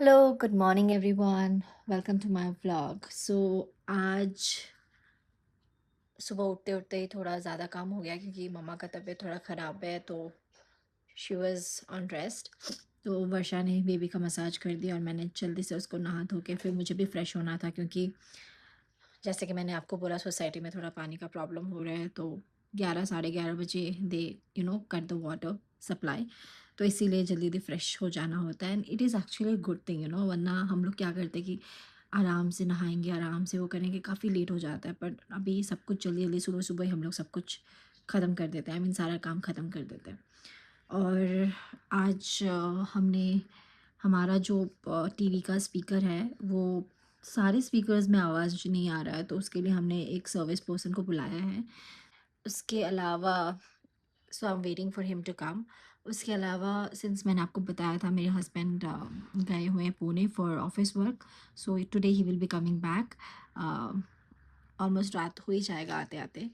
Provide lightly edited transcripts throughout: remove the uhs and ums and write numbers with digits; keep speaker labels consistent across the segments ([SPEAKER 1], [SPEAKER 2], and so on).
[SPEAKER 1] Hello, good morning everyone. Welcome to my vlog. आज सुबह उठते-उठते ही थोड़ा ज़्यादा काम हो गया क्योंकि मम्मा का तबीयत थोड़ा ख़राब है, तो शी वाज़ ऑन रेस्ट। तो वर्षा ने बेबी का मसाज कर दिया और मैंने जल्दी से उसको नहा धो के फिर मुझे भी फ्रेश होना था क्योंकि जैसे कि मैंने आपको बोला सोसाइटी में थोड़ा पानी का प्रॉब्लम हो रहा है, तो 11 साढ़े 11 बजे दे कट द वाटर सप्लाई। तो इसीलिए जल्दी जल्दी फ्रेश हो जाना होता है and it is actually good thing वरना हम लोग क्या करते हैं कि आराम से नहाएंगे, आराम से वो करेंगे, काफ़ी लेट हो जाता है। बट अभी सब कुछ जल्दी जल्दी सुबह सुबह ही हम लोग सब कुछ ख़त्म कर देते हैं, आई मीन सारा काम ख़त्म कर देते हैं। और आज हमने हमारा जो टीवी का स्पीकर है वो सारे स्पीकर्स में आवाज़ नहीं आ रहा है, तो उसके लिए हमने एक सर्विस पर्सन को बुलाया है। उसके अलावा so I am waiting for him to come. उसके अलावा सिंस मैंने आपको बताया था मेरे हस्बैंड गए हुए हैं Pune for office work, so today he will be coming back. Almost रात हो ही जाएगा आते आते।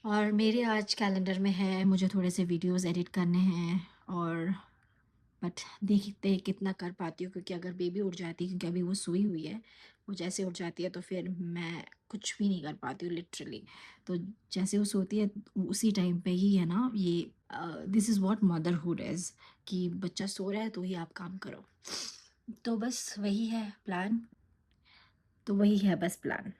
[SPEAKER 1] और मेरे आज कैलेंडर में है मुझे थोड़े से वीडियोस एडिट करने हैं, और बट देखते हैं कितना कर पाती हूँ क्योंकि अगर बेबी उठ जाती है, क्योंकि अभी वो सोई हुई है, वो जैसे उठ जाती है तो फिर मैं कुछ भी नहीं कर पाती हूँ लिटरली। तो जैसे वो सोती है उसी टाइम पे ही है ना ये, this is what motherhood is, कि बच्चा सो रहा है तो ही आप काम करो। तो बस वही है प्लान, तो वही है बस प्लान।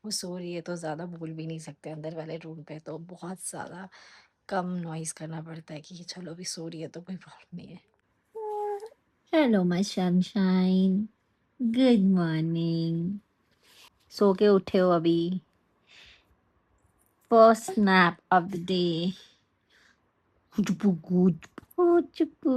[SPEAKER 1] वो सो रही है तो ज़्यादा बोल भी नहीं सकते अंदर वाले रूम पे, तो बहुत ज़्यादा कम नॉइज़ करना पड़ता है कि चलो अभी सो रही है तो कोई प्रॉब्लम नहीं है। Hello my sunshine, good morning. सो के उठे हो अभी? First snap of the day. Chupu good Chupu.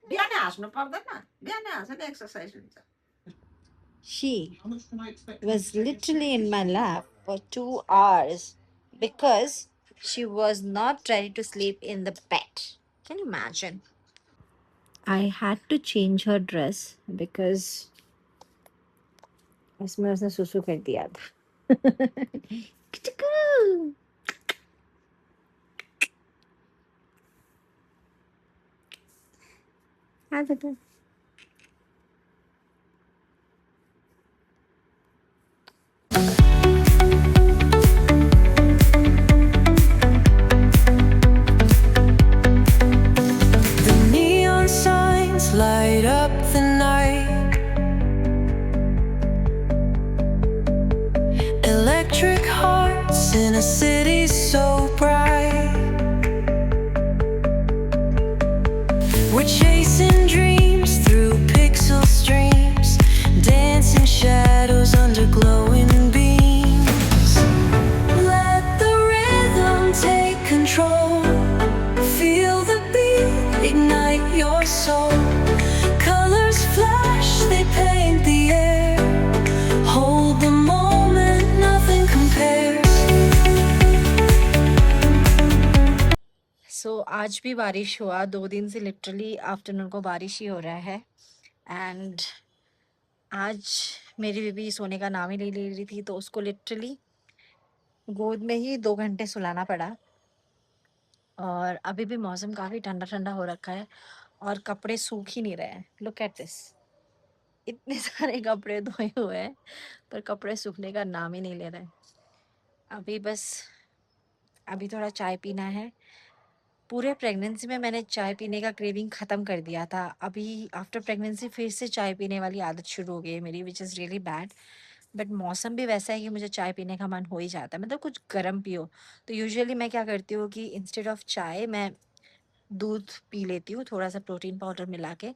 [SPEAKER 2] बिहानै हाँस्नु पर्दैन बिहानै हाँसेर एक्सर्साइज हुन्छ
[SPEAKER 1] She was literally in my lap for 2 hours because she was not ready to sleep in the bed. Can you imagine? I had to change her dress because इसमें उसने सुसु कर दिया था। किचकू। हाँ बेटा।
[SPEAKER 3] The neon signs light up the night. Electric hearts in a city so bright. We're chasing dreams through pixel streams, dancing shadows under glowing beams. Let the rhythm take control. Feel the beat, ignite your soul. Colors flash, they paint the air. Hold the moment, nothing compares.
[SPEAKER 1] सो आज भी बारिश हुआ, 2 दिन से literally afternoon को बारिश ही हो रहा है। एंड आज मेरी बेबी सोने का नाम ही नहीं ले रही थी, तो उसको लिटरली गोद में ही 2 घंटे सुलाना पड़ा। और अभी भी मौसम काफ़ी ठंडा ठंडा हो रखा है और कपड़े सूख ही नहीं रहे हैं। लुक एट दिस, इतने सारे कपड़े धोए हुए हैं पर कपड़े सूखने का नाम ही नहीं ले रहे हैं। अभी बस अभी थोड़ा चाय पीना है। पूरे प्रेगनेंसी में मैंने चाय पीने का क्रेविंग ख़त्म कर दिया था। अभी आफ्टर प्रेगनेंसी फिर से चाय पीने वाली आदत शुरू हो गई है मेरी, which is really bad. But मौसम भी वैसा है कि मुझे चाय पीने का मन हो ही जाता है, मतलब कुछ गर्म पियो। तो यूजुअली मैं क्या करती हूँ कि इंस्टेड ऑफ चाय मैं दूध पी लेती हूँ, थोड़ा सा प्रोटीन पाउडर मिला के।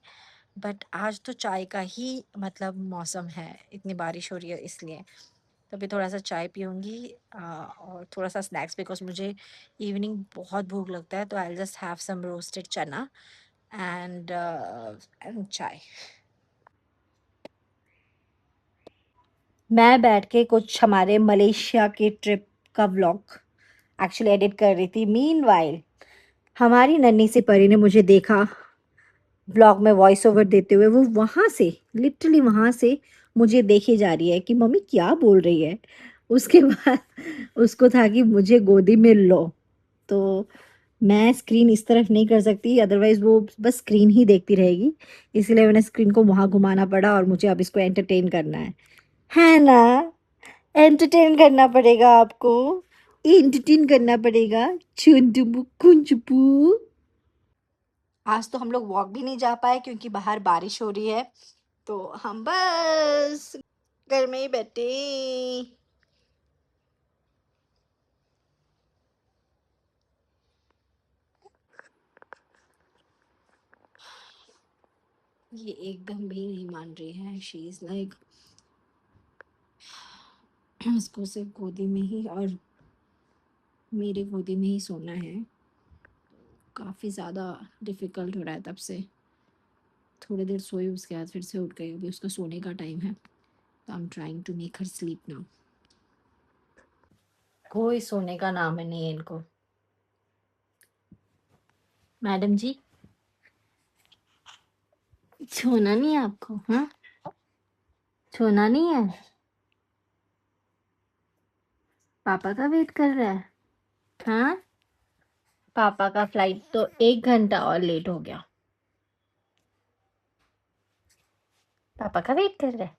[SPEAKER 1] बट आज तो चाय का ही मतलब मौसम है, इतनी बारिश हो रही है इसलिए। तो अभी थोड़ा सा चाय पीऊँगी और थोड़ा सा स्नैक्स, बिकॉज़ मुझे इवनिंग बहुत भूख लगता है, तो I will just have some roasted chana and chai. मैं बैठ के कुछ हमारे मलेशिया के ट्रिप का व्लॉग एक्चुअली एडिट कर रही थी। मीनवाइल हमारी नन्ही सी परी ने मुझे देखा व्लॉग में वॉइस ओवर देते हुए। वो वहाँ से, लिटरली वहाँ से मुझे देखे जा रही है कि मम्मी क्या बोल रही है। उसके बाद उसको था कि मुझे गोदी में लो, तो मैं स्क्रीन इस तरफ नहीं कर सकती, अदरवाइज़ वो बस स्क्रीन ही देखती रहेगी। इसीलिए मैंने स्क्रीन को वहाँ घुमाना पड़ा और मुझे अब इसको एंटरटेन करना है ना? एंटरटेन करना पड़ेगा आपको, एंटरटेन करना पड़ेगा। चुंटुपू कुंचुपू। आज तो हम लोग वॉक भी नहीं जा पाए क्योंकि बाहर बारिश हो रही है, तो हम बस घर में ही बैठे। ये एकदम भी नहीं मान रही है। शी इज लाइक उसको सिर्फ गोदी में ही और मेरे गोदी में ही सोना है। काफ़ी ज़्यादा डिफ़िकल्ट हो रहा है तब से। थोड़ी देर सोई, उसके बाद फिर से उठ गई। अभी उसका सोने का टाइम है, तो I am trying to make her sleep now. कोई सोने का नाम है नहीं है इनको। मैडम जी, सोना नहीं है आपको? हाँ, सोना नहीं है? पापा का वेट कर रहा है? हाँ, पापा का फ्लाइट तो 1 घंटा और लेट हो गया। पापा का वेट कर रहा है।